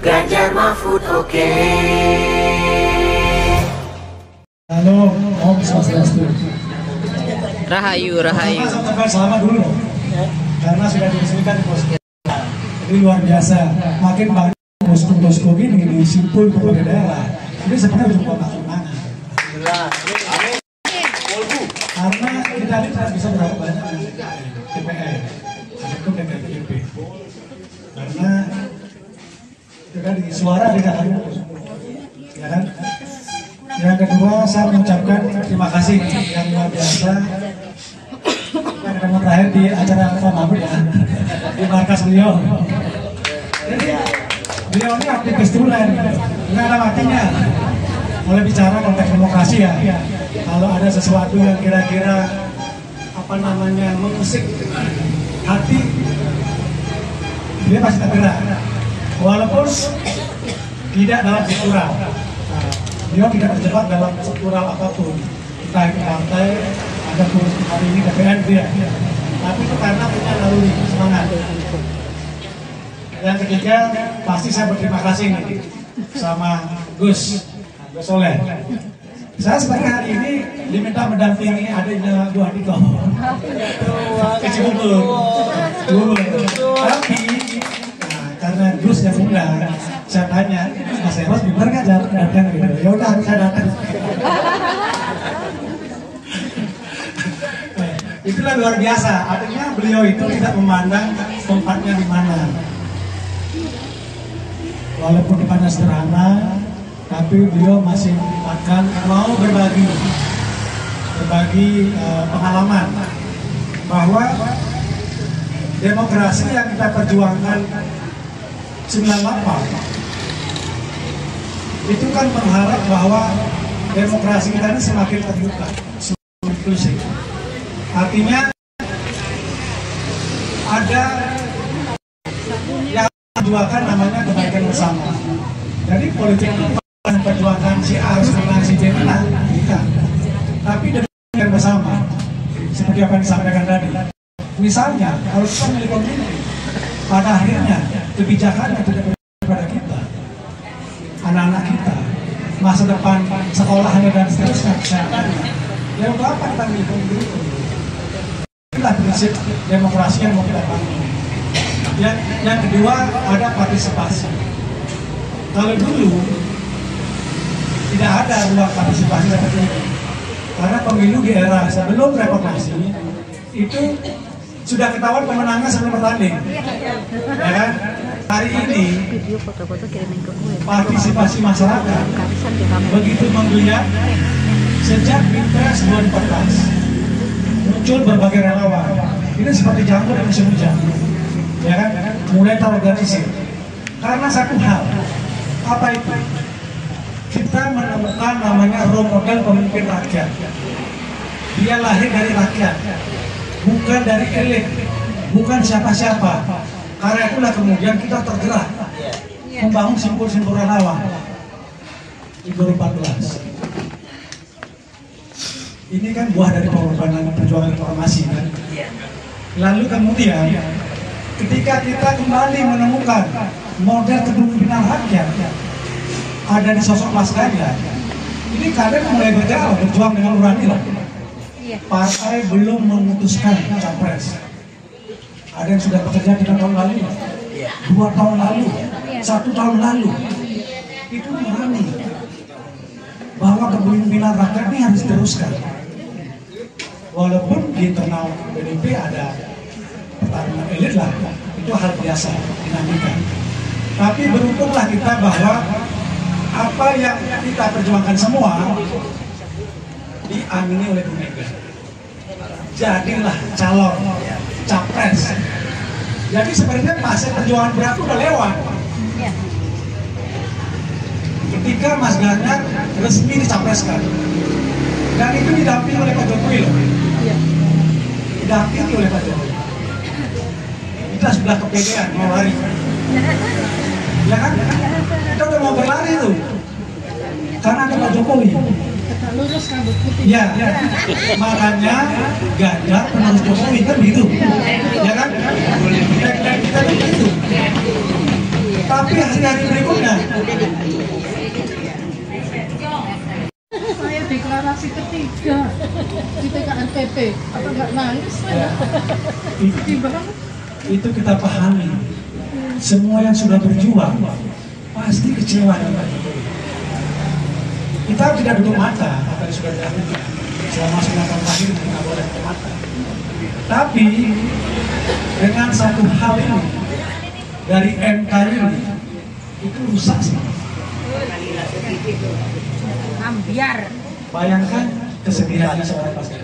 Ganjar Mahfud oke. Halo, Om Swastiastu. Rahayu, Rahayu. Selamat dulu, karena sudah diresmikan di posko. Ini luar biasa. Makin banyak posko-posko ini di simpul berbagai daerah. Ini sebenarnya untuk kemenangan. Karena kita ini tidak bisa berapa banyak DPR, itu DPRP. Karena itu kan suara tidak ada, ya kan? Yang kedua, saya mengucapkan terima kasih yang luar biasa yang ketemu terakhir di acara Pak Mahfud ya, di markas beliau. Jadi beliau ini aktivis tulen, nggak ada matinya. Mulai bicara konteks demokrasi ya, kalau ada sesuatu yang kira-kira apa namanya mengusik hati, dia pasti tergerak, walaupun tidak dalam struktural. Beliau tidak terjebak dalam struktural apapun, entah itu partai, ada kursi hari ini DPR dia, tapi itu karena punya naluri semangat. Yang ketiga, pasti saya berterima kasih nih sama Gus Soleh. Saya sebenarnya hari ini diminta mendampingi adiknya Bu Andiko ke Cibubur, tapi karena Gus yang undang, saya tanya, Mas Eros bener nggak datang gitu? Ya udah harus saya datang. Itulah luar biasa. Artinya beliau itu tidak memandang tempatnya di mana. Walaupun tempatnya sederhana, tapi beliau masih akan mau berbagi pengalaman bahwa demokrasi yang kita perjuangkan 98 itu kan mengharap bahwa demokrasi kita ini semakin terbuka, semakin inklusif. Artinya ada yang perjuangkan namanya kebaikan bersama. Jadi politik bukan perjuangan si A harus menang, si B menang, bukan. Tapi demi bersama, seperti apa yang disampaikan tadi. Misalnya, kalau kita memilih pemimpin, pada akhirnya kebijakan kepada kita, anak-anak kita, masa depan sekolahnya dan seterusnya, kesehatannya. Ya untuk apa kita milih pemimpin? Inilah prinsip demokrasi yang mau kita bangun. Yang kedua ada partisipasi. Kalau dulu tidak ada ruang partisipasi seperti ini, karena pemilu di era sebelum reformasi itu sudah ketahuan pemenangnya sebelum bertanding, ya kan? Hari ini partisipasi masyarakat begitu menggeliat sejak Pilpres 2014 muncul berbagai relawan. Ini seperti jamur di musim hujan, ya kan? Mulai terorganisir karena satu hal, apa itu? Kita menemukan namanya role model pemimpin rakyat. Dia lahir dari rakyat, bukan dari elit, bukan siapa-siapa. Karena itulah kemudian kita tergerak membangun simpul-simpul relawan di 2014. Ini kan buah dari pengorbanan perjuangan reformasi kan. Lalu kemudian ketika kita kembali menemukan model kepemimpinan rakyat ada di sosok Mas Ganjar, ini kadang mulai berjuang dengan nurani lah. Partai belum memutuskan capres. Ada yang sudah bekerja 3 tahun lalu, 2 tahun lalu, 1 tahun lalu. Itu nurani bahwa kepemimpinan rakyat ini harus diteruskan. Walaupun di internal PDIP ada pertarungan elit lah, itu hal biasa, dinamika. Tapi beruntunglah kita bahwa apa yang kita perjuangkan semua diamini oleh Bu Mega. Jadilah calon capres. Jadi sebenarnya masa perjuangan berat udah lewat. Ketika Mas Ganjar resmi dicapreskan, dan itu didampingi oleh Pak Jokowi loh. Didampingi oleh Pak Jokowi. Kita sudah kepedean mau lari. Ya kan? Kita udah mau berlari tuh. Karena ada Pak Jokowi. Lurus rambut putih. Ya, makanya Ganjar penerus Jokowi kan begitu. Ya kan? Kita begitu. Tapi hari-hari berikutnya, Saya deklarasi ketiga di TKNPP. Apa nggak nangis? ya, Sedih banget. itu kita pahami. Semua yang sudah berjuang pasti kecewa. Kita tidak tutup mata apa yang sudah dilakukan selama 9 tahun terakhir, kita boleh tutup mata. Tapi dengan satu hal ini dari MK ini itu rusak sih. Ambiar. Bayangkan kesedihannya seorang pastor.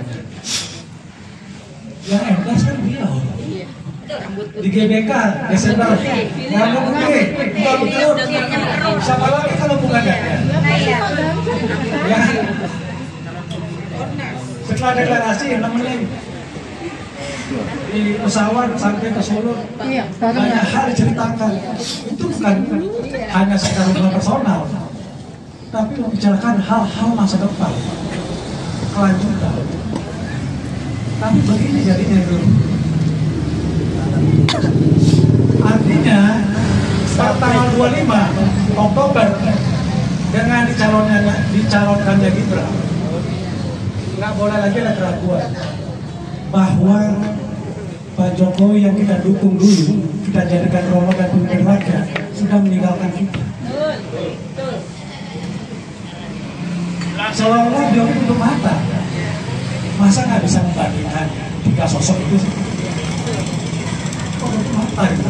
Yang MK kan beliau. Di GBK, Desember, ngomong oke, bukan betul. Siapa lagi kalau bukan Ganjar? Ya. Setelah deklarasi nemenin di pesawat sampai ke Solo, Iya, bareng banyak ya. hal diceritakan. Itu bukan hanya secara hubungan personal, tapi membicarakan hal-hal masa depan, kelanjutan. Tapi begini jadinya dulu. Artinya per tanggal 25 Oktober dengan dicalonkannya Gibran, nggak boleh lagi ada keraguan bahwa Pak Jokowi yang kita dukung dulu, kita jadikan role dan pemimpin rakyat, sudah meninggalkan kita. Seolah-olah dia tutup mata. Masa nggak bisa membandingkan 3 sosok itu? Kok tutup mata itu?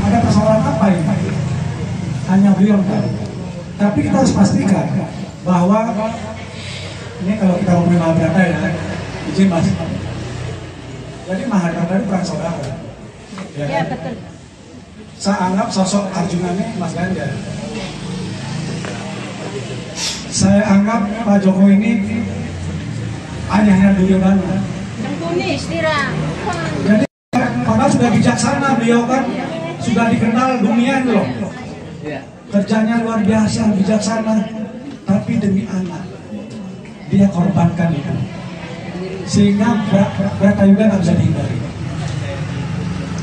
Ada persoalan apa ini? Hanya beliau tahu. Tapi kita harus pastikan bahwa ini kalau kita ngomongin Mahabharata ya, izin Mas. Jadi Mahabharata itu perang saudara. Ya, Iya, betul. saya anggap sosok Arjuna ini Mas Ganjar. Saya anggap Pak Jokowi ini ayahnya Duryodhana. Yang kunis, Tira. Jadi padahal sudah bijaksana beliau kan, sudah dikenal dunia ini loh. Kerjanya luar biasa, bijaksana, tapi demi anak dia korbankan itu, sehingga berapa juga nggak bisa dihindari.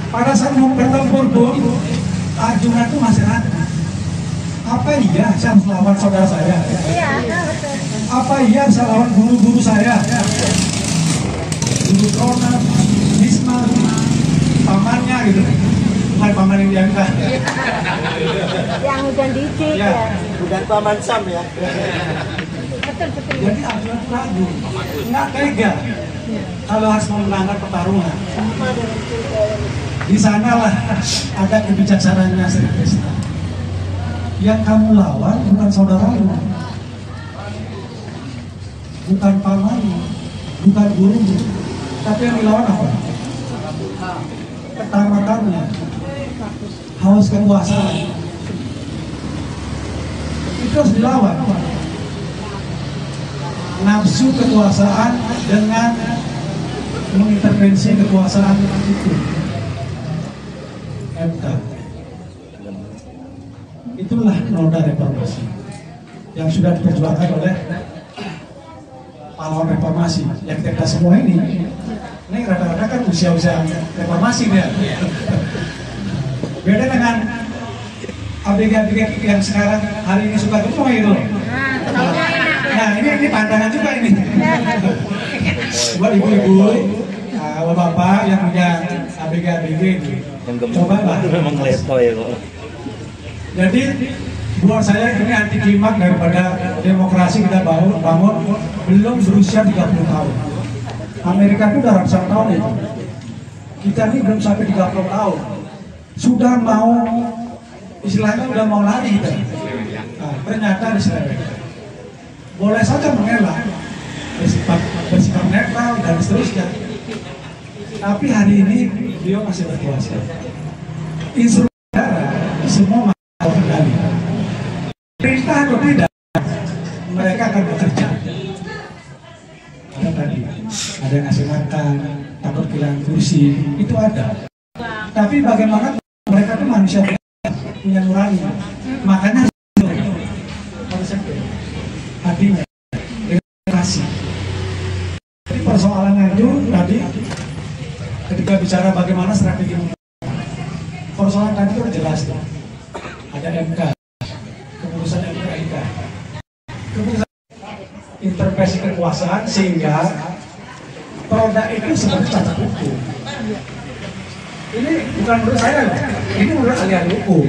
Pada saat mau bertempur pun Arjuna itu masih ragu. Apa iya saya harus lawan saudara saya? Iya, betul. Apa iya saya lawan guru-guru saya? Guru Drona, Bisma, pamannya gitu. Bukan paman yang diangkat. Yang udah dicik Ya. ya. Bukan paman Sam ya. Betul, betul. Jadi Arjuna itu ragu, nggak tega kalau harus memenangkan pertarungan. Di sanalah ada kebijaksanaannya Sri Krishna. Yang kamu lawan bukan saudaramu, bukan pamanmu, bukan gurumu, tapi yang dilawan apa? Ketamatannya, haus kekuasaan. Itu harus dilawan. Nafsu kekuasaan dengan mengintervensi kekuasaan itu. MK. Itulah noda reformasi yang sudah diperjuangkan oleh pahlawan reformasi yang kita semua ini. Ini rata-rata kan usia-usia reformasi dia. Beda dengan ABG-ABG yang sekarang hari ini suka gemuk itu. Nah ini pandangan juga ini. Buat ibu-ibu, bapak yang punya ABG-ABG itu. Coba lah. Memang lepo ya kok. Jadi buat saya ini anti klimaks daripada demokrasi kita bangun belum berusia 30 tahun. Amerika itu udah ratusan tahun itu. Kita ini belum sampai 30 tahun. Sudah mau, istilahnya udah mau lari kita. Nah, ternyata diselewengkan. Boleh saja mengelak, bersikap netral dan seterusnya. Tapi hari ini beliau masih berkuasa. Instrumen negara semua masih kendali. Perintah atau tidak, mereka akan bekerja. Ada tadi, ada yang ngasih makan, takut kehilangan kursi, itu ada. Tapi bagaimana mereka itu manusia punya nurani, makanya harus hatinya dengan kasih. Jadi persoalannya itu tadi ketika bicara bagaimana strategi persoalan tadi itu jelas tuh. Ada MK, keputusan MK, keputusan intervensi kekuasaan sehingga produk itu sebenarnya cacat hukum. Ini bukan menurut saya, ini menurut ahli hukum.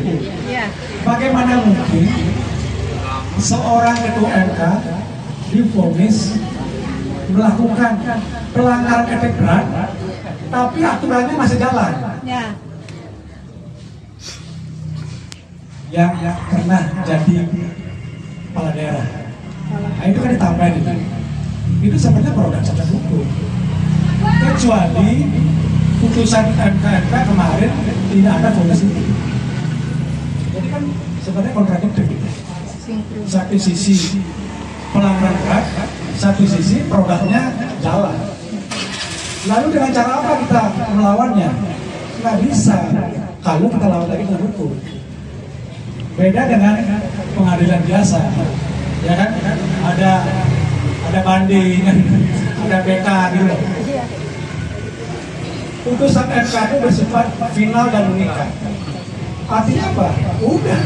Bagaimana mungkin seorang ketua MK divonis melakukan pelanggaran etik berat, tapi aturannya masih jalan? Yang pernah jadi kepala daerah, nah itu kan ditambahin itu sebenarnya produk cacat hukum. Kecuali putusan MK kemarin tidak ada vonis itu. Jadi kan sebenarnya kontradiktif. Satu sisi pelanggaran berat, satu sisi produknya jalan. Lalu dengan cara apa kita melawannya? Nggak bisa kalau kita lawan lagi dengan hukum. Beda dengan pengadilan biasa, ya kan? Ada banding, ada BK gitu. Putusan MK itu bersifat final dan mengikat. Artinya apa? Udah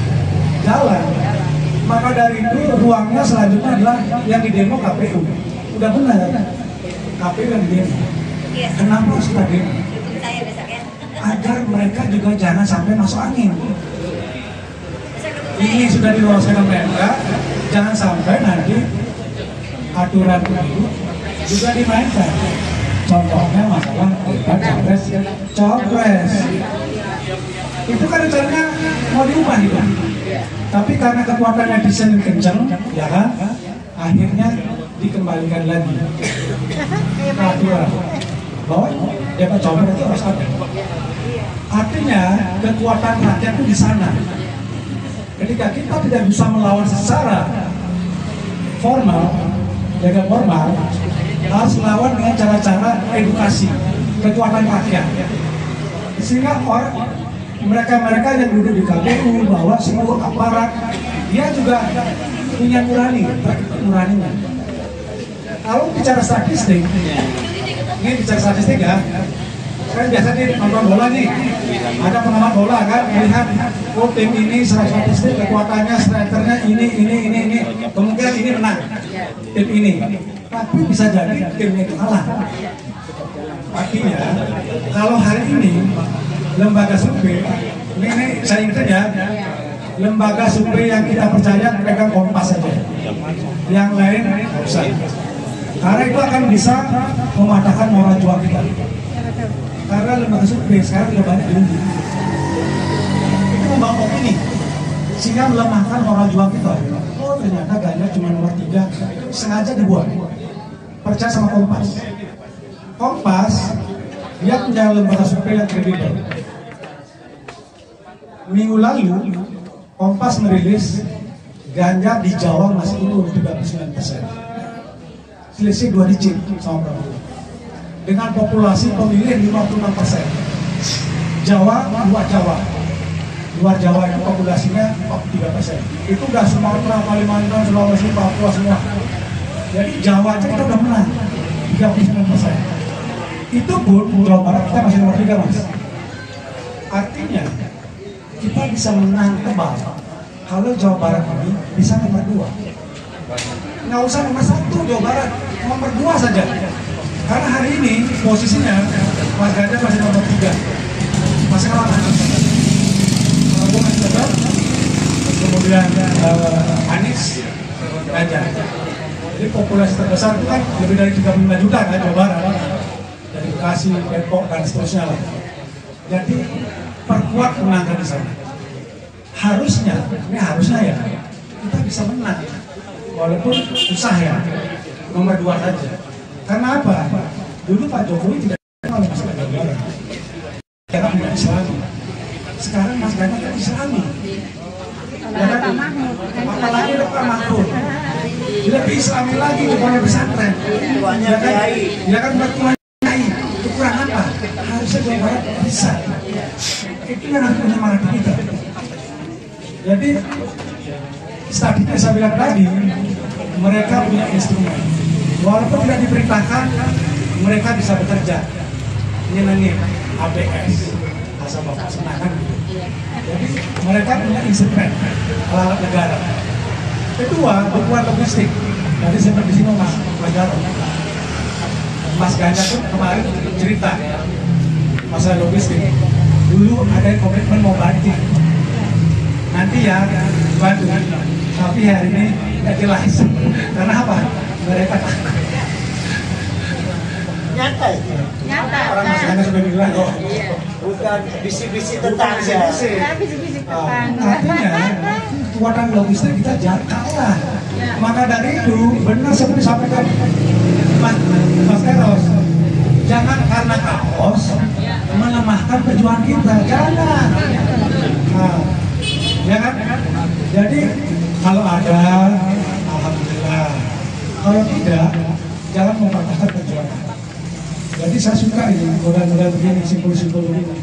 jalan. Maka dari itu ruangnya selanjutnya adalah yang didemo KPU. Udah benar, KPU yang didemo. Kenapa harus kita demo? Agar mereka juga jangan sampai masuk angin. Ini sudah diloloskan oleh MK, jangan sampai nanti aturan itu juga dimainkan. Contohnya masalah capres, cawapres. Itu kan rencananya mau diubah itu. Tapi karena kekuatan netizen yang kencang, ya kan, akhirnya dikembalikan lagi aturan bahwa debat cawapres itu harus ada. Artinya kekuatan rakyat itu di sana. Ketika kita tidak bisa melawan secara formal, jaga formal, harus melawan dengan cara-cara edukasi, kekuatan rakyat. Sehingga mereka yang duduk di KPU, bahwa seluruh aparat, dia juga punya nuraninya. Kalau bicara statistik, ini bicara statistik ya, kan biasa nih nonton bola nih, ada pengamat bola kan, melihat oh tim ini secara statistik kekuatannya, strikernya ini, kemungkinan ini menang, tim ini. Tapi bisa jadi timnya itu kalah. Artinya kalau hari ini lembaga survei, ini saya ingat ya, lembaga survei yang kita percaya pegang Kompas saja, yang lain nggak usah. Karena itu akan bisa mematahkan moral juang kita. Karena lembaga survei sekarang sudah banyak diuji. Itu membangun opini, sehingga melemahkan moral juang kita. Oh ternyata Ganjar cuma nomor 3, itu sengaja dibuat. Percaya sama Kompas. Kompas dia punya lembaga survei yang kredibel. Minggu lalu Kompas merilis Ganjar di Jawa masih unggul 39%, selisih 2 digit sama Prabowo. Dengan populasi pemilih 56%. Jawa, luar Jawa itu populasinya 43%. Itu udah Sumatera, Kalimantan, Sulawesi, Papua semua. Jadi Jawa itu kita udah menang 39%. Itu pun Jawa Barat kita masih nomor 3 mas. Artinya kita bisa menang tebal kalau Jawa Barat ini bisa nomor 2. Nggak usah nomor 1 Jawa Barat, nomor 2 saja. Karena hari ini posisinya Mas Ganjar masih nomor 3, masih kalah Prabowo masih tetap, kemudian Anies, Ganjar. Jadi populasi terbesar itu kan lebih dari 35 juta kan Jawa Barat, dari Bekasi, Depok dan seterusnya lah. Jadi perkuat menangkan di sana. Harusnya ya kita bisa menang, walaupun susah ya, nomor 2 saja. Karena apa? Dulu Pak Jokowi tidak kenal masalah Jawa Barat, karena tidak Islami. Sekarang Mas Ganjar kan Islami. Apalagi Pak Mahfud, lebih Islami lagi, kepada pesantren. Ya kan bertuanya kiai, itu kurang apa? Harusnya Jawa Barat bisa. Itu yang harus menyemangati kita. Jadi statistik saya bilang tadi, mereka punya instrumen. Walaupun tidak diperintahkan, mereka bisa bekerja. Ini ABS, asal bapak senang kan? Jadi mereka punya instrumen alat negara. Kedua, dukungan logistik. Tadi seperti di sini Mas Pelajaran. Mas Ganjar tuh kemarin cerita masalah logistik. Dulu ada komitmen mau banting. Nanti ya bantu. Tapi hari ini nggak jelas. Karena apa? Mereka takut. Nyata ya? Nyata. Orang Mas Ganjar sudah bilang kok. Bukan bisi-bisi tetangga. Bisi-bisi tetangga. Artinya kekuatan logistik kita jangan kalah. Maka dari itu benar seperti disampaikan Mas Eros, jangan karena kaos melemahkan perjuangan kita, jangan. Nah, ya kan? Jadi kalau ada, alhamdulillah. Kalau tidak, jangan mematahkan perjuangan. Jadi saya suka ini model-model begini, simpul-simpul begini.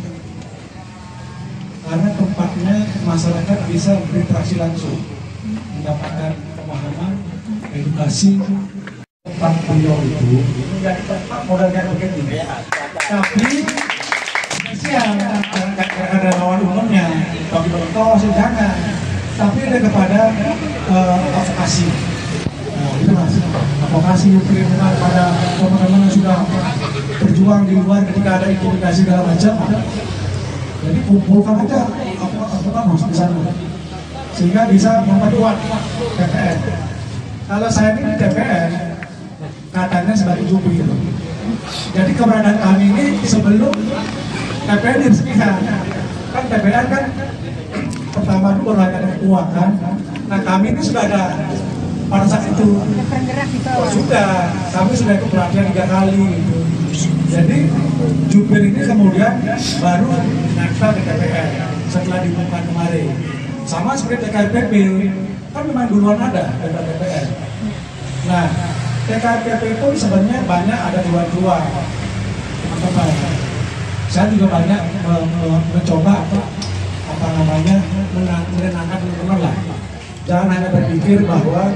Karena tempatnya masyarakat bisa berinteraksi langsung, mendapatkan pemahaman, edukasi. Tempat beliau itu menjadi tempat model kayak begini. Tapi spesial, karena ada lawan umumnya, bagi penonton jangan. Tapi ada kepada advokasi. Nah, itu mas, advokasi perlindungan pada teman-teman yang sudah berjuang di luar ketika ada intimidasi segala macam. Jadi kumpulkan aja apa mas di sana, sehingga bisa memperkuat TPN. Kalau saya ini di TPN, katanya sebagai jubir. Jadi keberadaan kami ini sebelum TPN diresmikan. Kan TPN kan pertama itu baru ada ketua kan. Nah kami ini sudah ada pada saat itu. Sudah, kami sudah ikut pelatihan 3 kali gitu. Jadi jubir ini kemudian baru nempel ke TPN setelah diumumkan kemarin. Sama seperti TKPP, kan memang duluan ada TPN. Nah, TKPP itu sebenarnya banyak ada dua-dua. Teman-teman, saya juga banyak mencoba apa namanya menenangkan teman-teman lah. Jangan hanya berpikir bahwa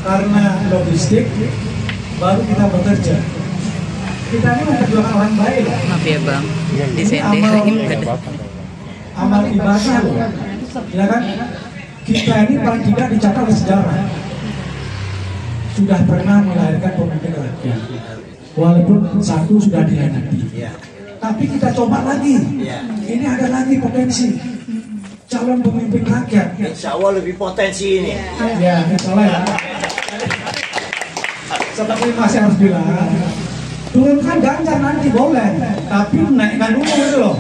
karena logistik baru kita bekerja. Kita ini memperjuangkan orang baik. Maaf ya bang, disenderin. Amal ibadah loh, ya kan? Kita ini paling tidak dicatat oleh sejarah sudah pernah melahirkan pemimpin rakyat, walaupun satu sudah dihianati. Tapi kita coba lagi. Ini ada lagi potensi calon pemimpin rakyat. Insya Allah lebih potensi ini. Ya, insya Allah ya. Seperti masih harus bilang, turunkan Ganjar nanti boleh, tapi naikkan dulu gitu loh.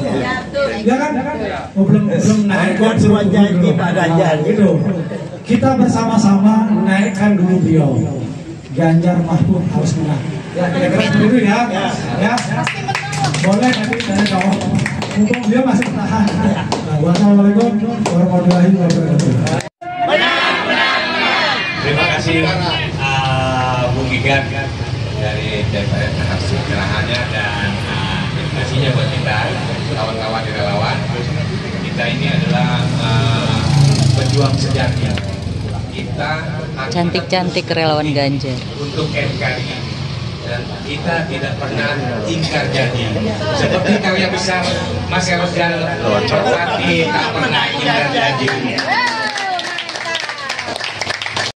Ya kan? Oh, belum naikkan Cuma janji Pak Ganjar gitu. Kita bersama-sama naikkan dulu beliau. Ganjar Mahfud harus menang. Ya, kira-kira dulu ya. Ya. Boleh nanti saya jawab. Mumpung dia masih bertahan. Nah, wassalamualaikum warahmatullahi wabarakatuh. Terima kasih Bung Gigan dari DPR atas pencerahannya dan edukasinya buat kita kawan-kawan relawan. Kita ini adalah pejuang sejati. Kita Cantik-cantik relawan Ganjar. untuk NKRI dan kita tidak pernah ingkar janji. Seperti karya besar Mas Eros dan Lorcati tak pernah ingkar janji.